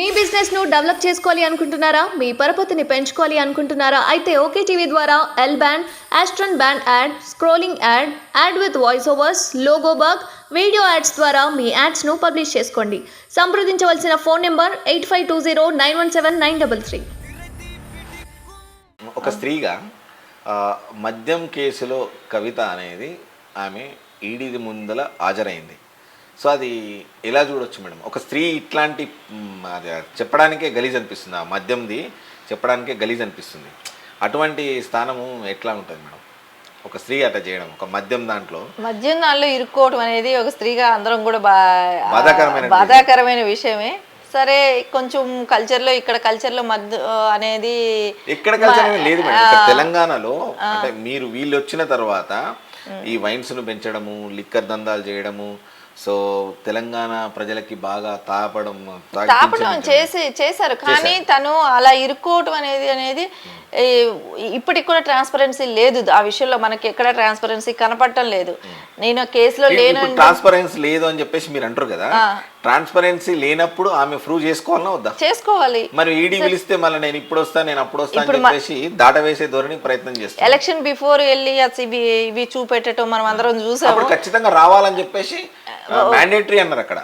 మీ business ను develop చేసుకోవాలి అనుకుంటున్నారా? మీ పరపతిని పెంచుకోవాలి అనుకుంటున్నారా? అయితే ఓకే టీవీ ద్వారా L band, Aston band ad, scrolling ad, ad with voice overs, logo bug, video ads ద్వారా మీ యాడ్స్ ను పబ్లిష్ చేసుకోండి. సంప్రదించవలసిన ఫోన్ నెంబర్ 8520917933. ఒక స్త్రీగా మద్యం కేసులో కవిత అనేది ఆమె ఈడీ ముందల హాజరైంది. సో అది ఎలా చూడొచ్చు మేడం? ఒక స్త్రీ ఇట్లాంటి అది చెప్పడానికే గలీజ్ అనిపిస్తుంది, ఆ మద్యంది చెప్పడానికే గలీజ్ అనిపిస్తుంది. అటువంటి స్థానము ఎట్లా ఉంటుంది మేడం ఒక స్త్రీ అట్లా చేయడం? ఒక మద్యం దాంట్లో ఇరుక్కోవడం అనేది ఒక స్త్రీగా అందరం కూడా బాధాకరమైన విషయమే. సరే, కొంచెం కల్చర్లో ఇక్కడ కల్చర్లో మద్దు అనేది ఇక్కడ కల్చర్ లేదు మేడం. తెలంగాణలో అంటే మీరు వీళ్ళు వచ్చిన తర్వాత ఈ వైన్స్ ను పెంచడము, లిక్కర్ దందాలు చేయడము, సో తెలంగాణ ప్రజలకి బాగా తాపడం చేశారు. కానీ తను అలా ఇరుక్కోవటం అనేది ఇప్పటికి కూడా ట్రాన్స్పరెన్సీ లేదు. ఆ విషయంలో మనకి ఎక్కడ ట్రాన్స్పరెన్సీ కనపడటం లేదు. నేను కేసులో లేను, ట్రాన్స్పరెన్సీ లేదు అని చెప్పేసి మీరు అంటారు కదా. ట్రాన్స్పరెన్సీ లేనప్పుడు ఆమె ప్రూవ్ చేసుకోవాలన్నా వద్దా? చేసుకోవాలి. మరి ఈడీ పిలిస్తే మళ్ళీ నేను ఇప్పుడు వస్తాను, నేను అప్పుడు వస్తాను అని చెప్పేసి దాటవేసే ధోరణి ప్రయత్నం చేస్తాను. ఎలక్షన్ బిఫోర్ వెళ్ళి ఇవి చూపెట్టడం మనం అందరం చూసాము. ఖచ్చితంగా రావాలని చెప్పేసి మ్యాండేటరీ అన్నారు అక్కడ.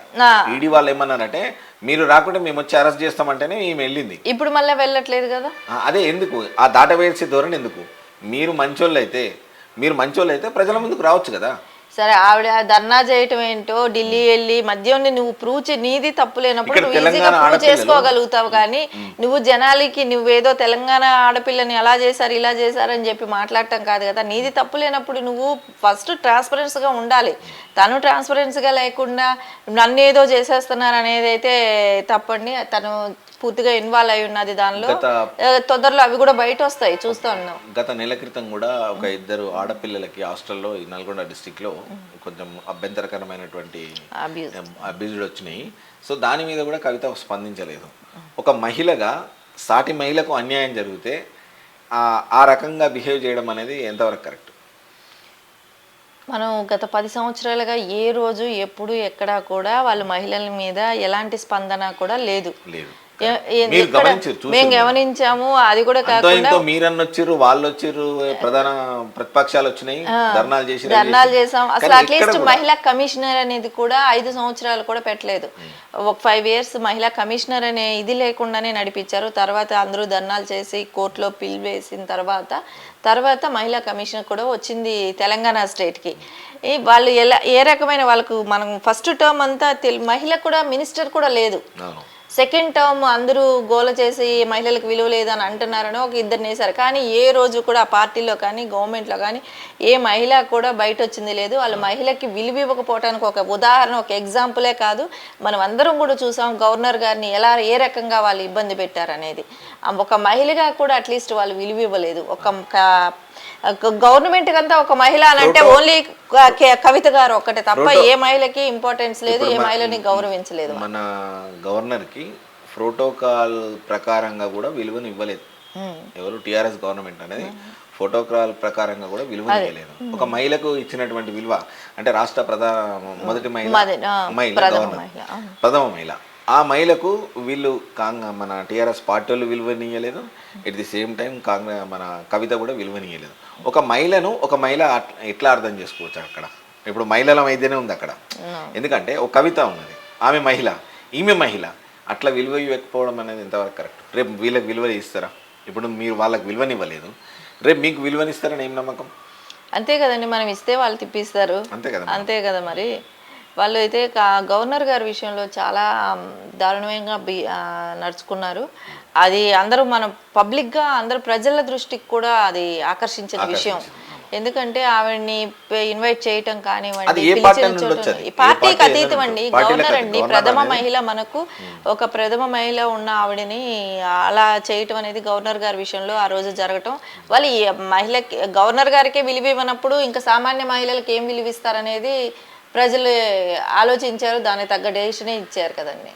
ఈడీ వాళ్ళు ఏమన్నారంటే మీరు రాకుంటే మేము వచ్చి అరెస్ట్ చేస్తామంటేనే ఈమె వెళ్ళింది. ఇప్పుడు మళ్ళీ వెళ్ళట్లేదు కదా. అదే ఎందుకు ఆ దాటవేసే ధోరణి ఎందుకు? మీరు మంచోళ్ళు అయితే ప్రజల ముందుకు రావచ్చు కదా. సరే, ఆవిడ ధర్నా చేయటం ఏంటో, ఢిల్లీ వెళ్ళి మద్యం నువ్వు ప్రూవ్ నీది తప్పు లేనప్పుడు నువ్వు ఈజీగా ప్రూవ్ చేసుకోగలుగుతావు. కానీ నువ్వు జనాలకి నువ్వేదో తెలంగాణ ఆడపిల్లని అలా చేశారు ఇలా చేశారని చెప్పి మాట్లాడటం కాదు కదా. నీది తప్పు లేనప్పుడు నువ్వు ఫస్ట్ ట్రాన్స్పరెన్స్గా ఉండాలి. తను ట్రాన్స్పరెన్స్గా లేకుండా నన్ను ఏదో చేసేస్తున్నారు అనేది అయితే తప్పండి. తను పూర్తిగా ఇన్వాల్వ్ అయి ఉన్నది దానిలో. తొందరలో అవి కూడా బయట వస్తాయి, చూస్తా ఉన్నాం. గత నెల క్రితం కూడా ఒక ఇద్దరు ఆడపిల్లలకి హాస్టల్లో నల్గొండ డిస్టిక్ లో కొంచెం అభ్యంతరకరమైనటువంటి అబ్యూజ్డ్ వచ్చినాయి. సో దాని మీద కూడా కవిత స్పందించలేదు. ఒక మహిళగా సాటి మహిళకు అన్యాయం జరిగితే ఆ రకంగా బిహేవ్ చేయడం అనేది ఎంతవరకు కరెక్ట్? మనం గత 10 సంవత్సరాలుగా ఏ రోజు ఎప్పుడు ఎక్కడా కూడా వాళ్ళ మహిళల మీద ఎలాంటి స్పందన కూడా లేదు. మేము గమనించాము. అది కూడా కాకుండా మీరన్నొచ్చిర్రు, వాళ్ళు వచ్చిర్రు, ప్రధాన ప్రతిపక్షాలు వచ్చినాయి, ధర్నాలు చేసాం. అసలు అట్లీస్ట్ మహిళా కమిషనర్ అనేది కూడా 5 సంవత్సరాలు కూడా పెట్టలేదు. ఒక 5 years మహిళా కమిషనర్ అనే ఇది లేకుండానే నడిపించారు. తర్వాత అందరూ ధర్నాలు చేసి కోర్టులో పిల్ వేసిన తర్వాత మహిళా కమిషనర్ కూడా వచ్చింది తెలంగాణ స్టేట్కి. వాళ్ళు ఏ రకమైన వాళ్ళకు మనం ఫస్ట్ టర్మ్ అంతా మహిళ కూడా మినిస్టర్ కూడా లేదు. సెకండ్ టర్మ్ అందరూ గోల చేసి మహిళలకు విలువ లేదని అంటున్నారని ఒక ఇద్దరిని వేశారు. కానీ ఏ రోజు కూడా ఆ పార్టీలో కానీ గవర్నమెంట్లో కానీ ఏ మహిళ కూడా బయట వచ్చింది లేదు. వాళ్ళ మహిళకి విలువ ఇవ్వకపోవడానికి ఒక ఉదాహరణ, ఒక ఎగ్జాంపులే కాదు, మనం అందరం కూడా చూసాం గవర్నర్ గారిని ఏ రకంగా వాళ్ళు ఇబ్బంది పెట్టారనేది. ఒక మహిళగా కూడా అట్లీస్ట్ వాళ్ళు విలువ ఇవ్వలేదు. ఒక గవర్నమెంట్ కంతా ఒక మహిళ అని అంటే ఓన్లీ కవిత గారు ఒక్కటే తప్ప ఏ మహిళకి ఇంపార్టెన్స్ లేదు, ఏ మహిళని గౌరవించలేదు. మన గవర్నర్ కి ప్రోటోకాల్ ప్రకారంగా కూడా విలువను ఇవ్వలేదు ఎవరు. టిఆర్ఎస్ గవర్నమెంట్ అనేది ప్రోటోకాల్ ప్రకారంగా కూడా విలువ ఇవ్వలేదు. ఒక మహిళకు ఇచ్చినటువంటి విలువ అంటే రాష్ట్ర మొదటి మహిళ ప్రథమ మహిళ, ఆ మహిళకు వీళ్ళు మన టీఆర్ఎస్ పార్టీ వాళ్ళు విలువనీయలేదు. ఎట్ ది సేమ్ టైం మన కవిత కూడా విలువనీయలేదు. ఒక మహిళ ఎట్లా అర్థం చేసుకోవచ్చు అక్కడ? ఇప్పుడు మహిళల మధ్యనే ఉంది అక్కడ. ఎందుకంటే ఒక కవిత ఉన్నది, ఆమె మహిళ, ఈమె మహిళ, అట్లా విలువ ఇవ్వకపోవడం అనేది ఎంతవరకు కరెక్ట్? రేపు వీళ్ళకి విలువ ఇస్తారా? ఇప్పుడు మీరు వాళ్ళకి విలువనివ్వలేదు, రేపు మీకు విలువనిస్తారని ఏం నమ్మకం? అంతే కదండి, మనం ఇస్తే వాళ్ళు తిప్పిస్తారు. అంతే కదా మరి. వాళ్ళు అయితే గవర్నర్ గారి విషయంలో చాలా దారుణంగా నడుచుకున్నారు. అది అందరూ మనం పబ్లిక్గా అందరూ ప్రజల దృష్టికి కూడా అది ఆకర్షించిన విషయం. ఎందుకంటే ఆవిడ్ని ఇన్వైట్ చేయటం కానివ్వండి, పార్టీకి అతీతం అండి. గవర్నర్ అండి, ప్రథమ మహిళ, మనకు ఒక ప్రథమ మహిళ ఉన్న ఆవిడని అలా చేయటం అనేది గవర్నర్ గారి విషయంలో ఆ రోజు జరగటం. వాళ్ళు గవర్నర్ గారికే విలువ ఇవ్వనప్పుడు ఇంకా సామాన్య మహిళలకు ఏం విలువ ఇస్తారనేది ప్రజలు ఆలోచించారు. దానికి తగ్గ డెసిషనే ఇచ్చారు కదండి.